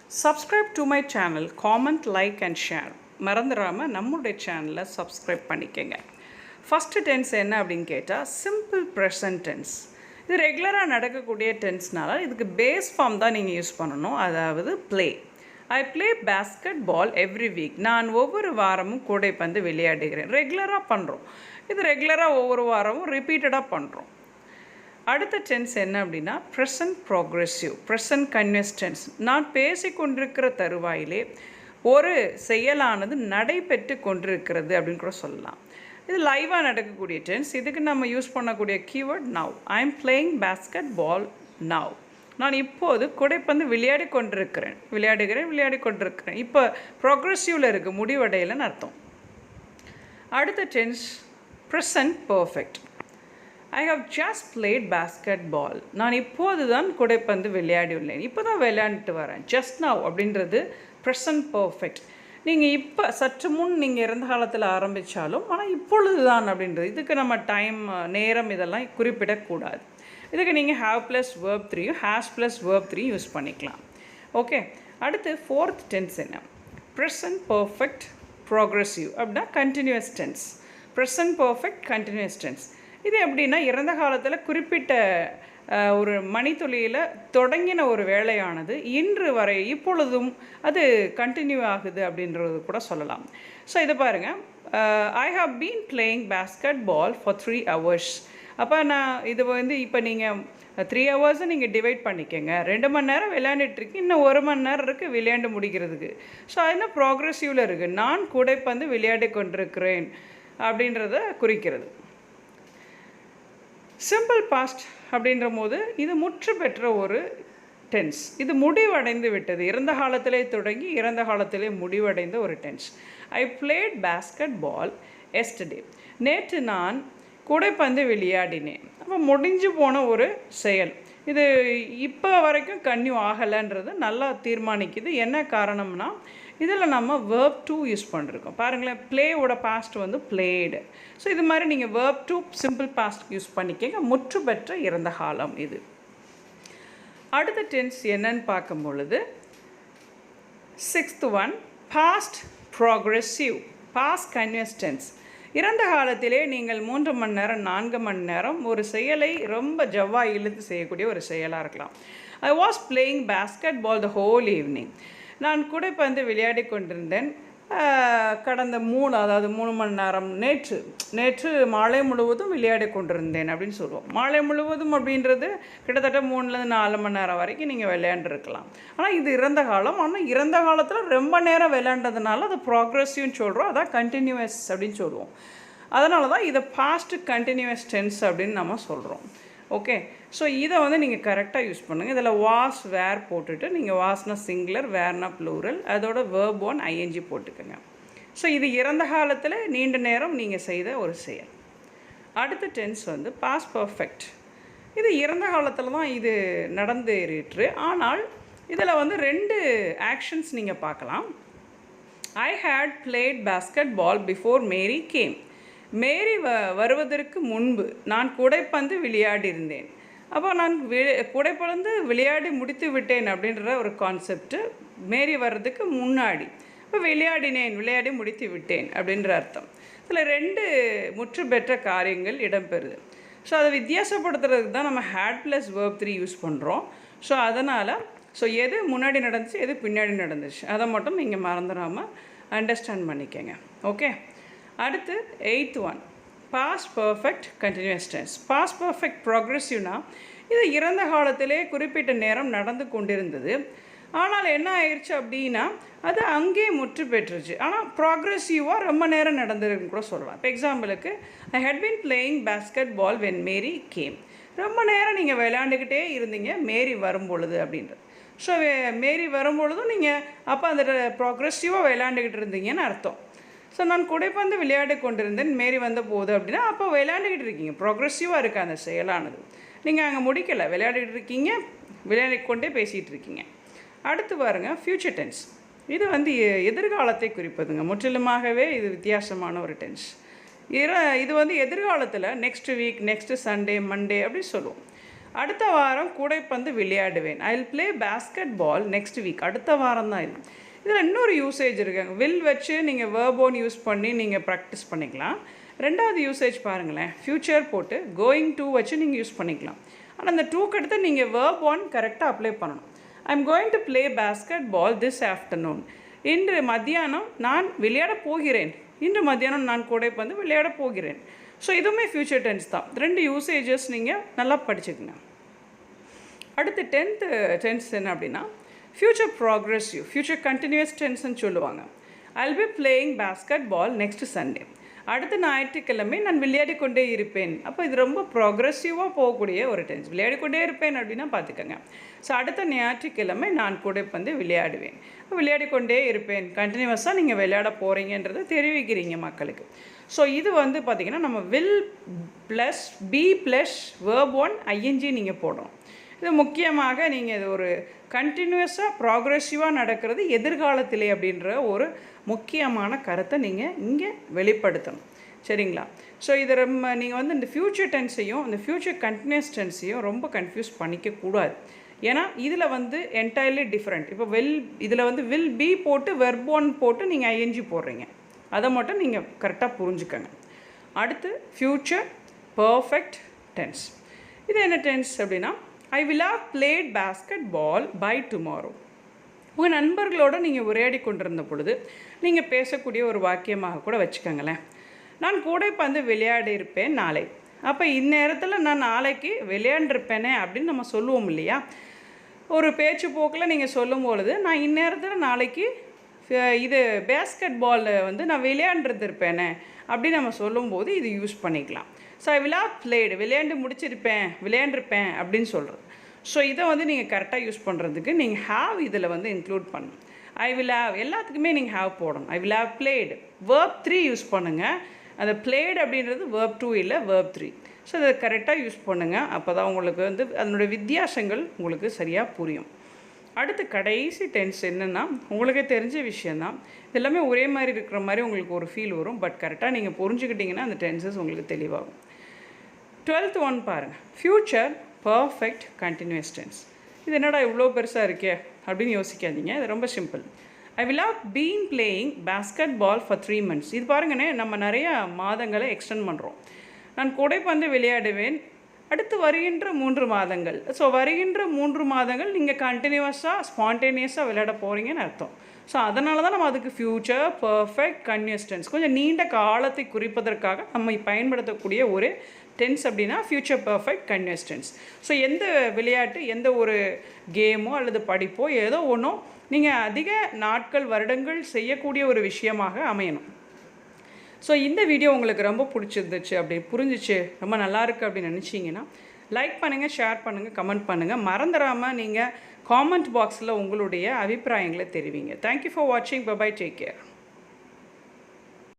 Subscribe to my channel, comment, like and share. மறந்துடாமல் நம்முடைய சேனலை சப்ஸ்கிரைப் பண்ணிக்கங்க. ஃபஸ்ட்டு டென்ஸ் என்ன அப்படின்னு கேட்டால் சிம்பிள் ப்ரெசன்ட் டென்ஸ். இது ரெகுலராக நடக்கக்கூடிய டென்ஸ்னால இதுக்கு பேஸ் ஃபார்ம் தான் நீங்கள் யூஸ் பண்ணணும். அதாவது play. I play basketball every week. நான் ஒவ்வொரு வாரமும் கூடைப்பந்து விளையாடுகிறேன். ரெகுலராக பண்ணுறோம். இது ரெகுலராக ஒவ்வொரு வாரமும் ரிப்பீட்டடாக பண்ணுறோம். அடுத்த டென்ஸ் என்ன அப்படின்னா present progressive, present continuous tense. நான் பேசிக்கொண்டிருக்கிற தருவாயிலே ஒரு செயலானது நடைபெற்று கொண்டிருக்கிறது அப்படின்னு கூட சொல்லலாம். இது லைவாக நடக்கக்கூடிய டென்ஸ். இதுக்கு நம்ம யூஸ் பண்ணக்கூடிய keyword now. I am playing basketball now. நான் இப்போது கூடைப்பந்து விளையாடி கொண்டிருக்கிறேன். இப்போ ப்ராக்ரெசிவில் இருக்குது, முடிவடையலைன்னு அர்த்தம். அடுத்த tense present perfect. I have just played basketball. நான் இப்போது தான் கூடைப்பந்து விளையாடியுள்ளேன். இப்போ தான் விளையாண்டுட்டு வரேன். ஜஸ்ட் நவ் அப்படின்றது ப்ரெசன்ட் பர்ஃபெக்ட். நீங்கள் இப்போ சற்று முன் நீங்கள் இறந்த காலத்தில் ஆரம்பித்தாலும் ஆனால் இப்பொழுது தான் அப்படின்றது. இதுக்கு நம்ம டைம், நேரம் இதெல்லாம் குறிப்பிடக்கூடாது. இதுக்கு நீங்கள் have plus verb 3 has plus verb 3 use பண்ணிக்கலாம். ஓகே. அடுத்து ஃபோர்த் டென்ஸ் என்ன? ப்ரெசன்ட் பர்ஃபெக்ட் ப்ராக்ரெசிவ் அப்படின்னா continuous tense. Present perfect continuous tense. இது எப்படின்னா இறந்த காலத்தில் குறிப்பிட்ட ஒரு மணித்துளியில் தொடங்கின ஒரு வேலையானது இன்று வரை இப்பொழுதும் அது கண்டினியூ ஆகுது அப்படின்றது கூட சொல்லலாம். ஸோ இதை பாருங்கள். I have been playing basketball for 3 hours. அப்போ நான் இது இப்போ நீங்கள் 3 hours நீங்கள் டிவைட் பண்ணிக்கோங்க. 2 மணி நேரம் விளையாண்டுட்டுருக்கு, இன்னும் 1 மணி நேரம் இருக்குது விளையாண்டு முடிக்கிறதுக்கு. ஸோ அது என்ன ப்ராக்ரெசிவில் இருக்குது. நான் கூடைப்பந்து விளையாடி கொண்டிருக்கிறேன் அப்படின்றத குறிக்கிறது. சிம்பிள் பாஸ்ட் அப்படின்ற போது இது முற்று பெற்ற ஒரு டென்ஸ். இது முடிவடைந்து விட்டது. இறந்த காலத்திலே தொடங்கி இறந்த காலத்திலே முடிவடைந்த ஒரு tense. I played basketball yesterday. நேற்று நான் கூடைப்பந்து விளையாடினேன். அப்போ முடிஞ்சு போன ஒரு செயல். இது இப்போ வரைக்கும் கன்டினியூ ஆகலைன்றது நல்லா தீர்மானிக்குது. என்ன காரணம்னா இதில் நம்ம வேர்ப் 2 யூஸ் பண்ணிருக்கோம். பாருங்களேன், ப்ளேவோட பாஸ்ட் பிளேடு. ஸோ இது மாதிரி நீங்கள் வேர்ப் 2 சிம்பிள் பாஸ்ட் யூஸ் பண்ணிக்கங்க. முற்று பெற்ற இறந்த காலம் இது. அடுத்த டென்ஸ் என்னன்னு பார்க்கும் பொழுது 6th one past progressive, past continuous tense. இறந்த காலத்திலே நீங்கள் 3 மணி நேரம் 4 மணி நேரம் ஒரு செயலை ரொம்ப ஜவ்வாக இழுத்து செய்யக்கூடிய ஒரு செயலாக இருக்கலாம். I was playing basketball the whole evening. நான் கூடைப்பந்து விளையாடி கொண்டிருந்தேன் கடந்த 3 மணி நேரம். நேற்று மாலை முழுவதும் விளையாடி கொண்டிருந்தேன் அப்படின்னு சொல்லுவோம். மாலை முழுவதும் அப்படின்றது கிட்டத்தட்ட 3லேருந்து 4 மணி நேரம் வரைக்கும் நீங்கள் விளையாண்டுருக்கலாம். ஆனால் இது இறந்த காலம். ஆனால் இறந்த காலத்தில் ரொம்ப நேரம் விளையாண்டதுனால அது ப்ராக்ரெசிவ்னு சொல்கிறோம். அதான் கண்டினியூஸ் அப்படின்னு சொல்லுவோம். அதனால தான் இதை பாஸ்ட் கண்டினியூஸ் டென்ஸ் அப்படின்னு நம்ம சொல்கிறோம். ஓகே. ஸோ இதை நீங்கள் கரெக்டாக யூஸ் பண்ணுங்கள். இதில் வாஸ் வேர் போட்டுட்டு நீங்கள் வாஸ்னா சிங்குலர், வேர்னா ப்ளூரல், அதோட வேர்ப் 1 ஐஎன்ஜி போட்டுக்கோங்க. ஸோ இது இறந்த காலத்தில் நீண்ட நேரம் நீங்கள் செய்த ஒரு செயல். அடுத்த டென்ஸ் பாஸ்ட் பர்ஃபெக்ட். இது இறந்த காலத்தில் தான் இது நடந்துட்டு. ஆனால் இதில் 2 ஆக்ஷன்ஸ் நீங்கள் பார்க்கலாம். I had played basketball before Mary came. Mary வருவதற்கு முன்பு நான் கூடைப்பந்து விளையாடியிருந்தேன். அப்போ நான் கூடைப்பந்து விளையாடி முடித்து விட்டேன் அப்படின்ற ஒரு கான்செப்டு. மேரி வர்றதுக்கு முன்னாடி இப்போ விளையாடி முடித்து விட்டேன் அப்படின்ற அர்த்தம். இதில் 2 முற்று பெற்ற காரியங்கள் இடம்பெறுது. ஸோ அதை வித்தியாசப்படுத்துறதுக்கு தான் நம்ம ஹேட் ப்ளஸ் வேர்ப் 3 யூஸ் பண்ணுறோம். ஸோ அதனால் எது முன்னாடி நடந்துச்சு எது பின்னாடி நடந்துச்சு அதை மட்டும் நீங்கள் மறந்துடாமல் அண்டர்ஸ்டாண்ட் பண்ணிக்கங்க. ஓகே. அடுத்து 8th one past perfect continuous tense. Past perfect ப்ராக்ரெசிவ்னா இது இறந்த காலத்திலே குறிப்பிட்ட நேரம் நடந்து கொண்டிருந்தது. ஆனால் என்ன ஆயிடுச்சு அப்படின்னா அது அங்கேயே முற்று பெற்றுச்சு. ஆனால் ப்ராக்ரெசிவாக ரொம்ப நேரம் நடந்ததுன்னு கூட சொல்லலாம். இப்போ எக்ஸாம்பிளுக்கு I had been playing basketball when Mary came. ரொம்ப நேரம் நீங்கள் விளையாண்டுக்கிட்டே இருந்தீங்க மேரி வரும்பொழுது அப்படின்றது. ஸோ மேரி வரும்பொழுதும் நீங்கள் அப்போ அந்த ப்ராக்ரெசிவாக விளையாண்டுக்கிட்டு இருந்தீங்கன்னு அர்த்தம். ஸோ நான் கூடைப்பந்து விளையாடி கொண்டிருந்தேன் மேரி வந்த போது அப்படின்னா அப்போ விளையாண்டுக்கிட்டு இருக்கீங்க. ப்ராக்ரெசிவாக இருக்குது அந்த செயலானது. நீங்கள் அங்கே முடிக்கலை, விளையாடிட்டு இருக்கீங்க, விளையாடி கொண்டே பேசிகிட்டு இருக்கீங்க. அடுத்து பாருங்கள் ஃப்யூச்சர் டென்ஸ். இது எதிர்காலத்தை குறிப்பதுங்க. முற்றிலுமாகவே இது வித்தியாசமான ஒரு டென்ஸ். இது எதிர்காலத்தில் next week, next Sunday, Monday அப்படி சொல்லுவோம். அடுத்த வாரம் கூடைப்பந்து விளையாடுவேன். I will play basketball next week. அடுத்த வாரம் தான் இது. இதில் இன்னொரு யூசேஜ் இருக்குங்க. வில் வச்சு நீங்கள் verb on யூஸ் பண்ணி நீங்கள் ப்ராக்டிஸ் பண்ணிக்கலாம். ரெண்டாவது யூசேஜ் பாருங்களேன். ஃப்யூச்சர் போட்டு கோயிங் டு வச்சு நீங்கள் யூஸ் பண்ணிக்கலாம். ஆனால் அந்த டூக்கு அடுத்து நீங்கள் verb on கரெக்டாக அப்ளை பண்ணணும். I am going to play basketball this afternoon. இன்று மத்தியானம் நான் விளையாட போகிறேன். இன்று மத்தியானம் நான் கூடைப்பந்து விளையாட போகிறேன். ஸோ இதுவுமே ஃப்யூச்சர் டென்ஸ் தான். ரெண்டு யூசேஜஸ் நீங்கள் நல்லா படிச்சுக்கங்க. அடுத்து 10th டென்ஸ் என்ன அப்படின்னா ஃப்யூச்சர் ப்ராக்ரெசிவ், ஃப்யூச்சர் கண்டினியூஸ் டென்ஸ்ன்னு சொல்லுவாங்க. I will be playing basketball next Sunday. அடுத்த ஞாயிற்றுக்கிழமை நான் விளையாடிக்கொண்டே இருப்பேன். அப்போ இது ரொம்ப ப்ராக்ரெசிவாக போகக்கூடிய ஒரு டென்ஸ். விளையாடிக்கொண்டே இருப்பேன் அப்படின்னா பார்த்துக்கோங்க. ஸோ அடுத்த ஞாயிற்றுக்கிழமை நான் கூடைப்பந்து விளையாடுவேன். விளையாடிக்கொண்டே இருப்பேன், கண்டினியூஸாக நீங்கள் விளையாட போகிறீங்கன்றதை தெரிவிக்கிறீங்க மக்களுக்கு. ஸோ இது வந்து பார்த்திங்கன்னா நம்ம will plus be plus verb on ing நீங்கள் போடணும். இது முக்கியமாக நீங்கள் இது ஒரு கண்டினியூஸாக ப்ராக்ரெசிவாக நடக்கிறது எதிர்காலத்திலே அப்படின்ற ஒரு முக்கியமான கருத்தை நீங்கள் இங்கே வெளிப்படுத்தணும். சரிங்களா? ஸோ இதை ரொம்ப நீங்கள் வந்து இந்த ஃப்யூச்சர் டென்ஸையும் இந்த ஃப்யூச்சர் கண்டினியூஸ் டென்ஸையும் ரொம்ப கன்ஃபியூஸ் பண்ணிக்கக்கூடாது. ஏன்னா இதில் வந்து என்டையர்லி டிஃப்ரெண்ட். இப்போ இதில் வந்து வில் பி போட்டு verb on போட்டு நீங்கள் ஐஎன்ஜி போடுறீங்க. அதை மட்டும் நீங்கள் கரெக்டாக புரிஞ்சுக்கங்க. அடுத்து ஃப்யூச்சர் பர்ஃபெக்ட் டென்ஸ். இது என்ன டென்ஸ் அப்படின்னா I will have played basketball by tomorrow. உங்கள் நண்பர்களோடு நீங்கள் உரையாடி கொண்டிருந்த பொழுது நீங்கள் பேசக்கூடிய ஒரு வாக்கியமாக கூட வச்சுக்கோங்களேன். நான் கூடைப்பந்து விளையாடி இருப்பேன் நாளை. அப்போ இந்நேரத்தில் நான் நாளைக்கு விளையாண்டுருப்பேனே அப்படின்னு நம்ம சொல்லுவோம் இல்லையா? ஒரு பேச்சு போக்கில் நீங்கள் சொல்லும் பொழுது நான் இந்நேரத்தில் நாளைக்கு இது பேஸ்கெட் பாலில் வந்து நான் விளையாண்டுருப்பேனே அப்படின்னு நம்ம சொல்லும்போது இது யூஸ் பண்ணிக்கலாம். So I will have played, விளையாண்டிருப்பேன் அப்படின்னு சொல்கிறது. ஸோ இதை வந்து நீங்கள் கரெக்டாக யூஸ் பண்ணுறதுக்கு நீங்கள் ஹாவ் இதில் வந்து இன்க்ளூட் பண்ணணும். ஐ வில் ஹாவ் எல்லாத்துக்குமே நீங்கள் ஹாவ் போடணும். I will have blade. verb 3 use பண்ணுங்கள். அந்த பிளேடு அப்படின்றது verb 2 இல்லை, verb 3. ஸோ இதை கரெக்டாக யூஸ் பண்ணுங்கள். அப்போ தான் உங்களுக்கு வந்து அதனுடைய வித்தியாசங்கள் உங்களுக்கு சரியாக புரியும். அடுத்து கடைசி டென்ஸ் என்னென்னா உங்களுக்கே தெரிஞ்ச விஷயந்தான். எல்லாமே ஒரே மாதிரி இருக்கிற மாதிரி உங்களுக்கு ஒரு ஃபீல் வரும். பட் கரெக்டாக நீங்கள் புரிஞ்சுக்கிட்டிங்கன்னா அந்த டென்சஸ் உங்களுக்கு தெளிவாகும். 12th ஒன் பாருங்கள். Future perfect continuous tense. இது என்னடா இவ்வளோ பெருசாக இருக்கே அப்படின்னு யோசிக்காதீங்க. இது ரொம்ப simple. I will have been playing basketball for 3 months. இது பாருங்கண்ணே, நம்ம நிறையா மாதங்களை எக்ஸ்டெண்ட் பண்ணுறோம். நான் கூடைப்பந்து விளையாடுவேன் அடுத்து வருகின்ற 3 மாதங்கள். ஸோ வருகின்ற 3 மாதங்கள் நீங்கள் கண்டினியூஸாக ஸ்பான்டேனியஸாக விளையாட போகிறீங்கன்னு அர்த்தம். ஸோ அதனால தான் நம்ம அதுக்கு ஃப்யூச்சர் பர்ஃபெக்ட் கண்டினியூஸ் டென்ஸ் கொஞ்சம் நீண்ட காலத்தை குறிப்பதற்காக நம்ம பயன்படுத்தக்கூடிய ஒரு டென்ஸ் அப்படின்னா future perfect continuous tense. So எந்த விளையாட்டு, எந்த ஒரு கேமோ அல்லது படிப்போ ஏதோ ஒன்றோ நீங்கள் அதிக நாட்கள் வருடங்கள் செய்யக்கூடிய ஒரு விஷயமாக அமையணும். ஸோ இந்த வீடியோ உங்களுக்கு ரொம்ப பிடிச்சிருந்துச்சு, அப்படி புரிஞ்சிச்சு, ரொம்ப நல்லாயிருக்கு அப்படின்னு நினச்சிங்கன்னா லைக் பண்ணுங்கள், ஷேர் பண்ணுங்கள், கமெண்ட் பண்ணுங்கள். மறந்துடாமல் நீங்கள் காமெண்ட் பாக்ஸில் உங்களுடைய அபிப்பிராயங்களை தெரிவிங்க. தேங்க்யூ ஃபார் வாட்சிங். Bye bye, take care.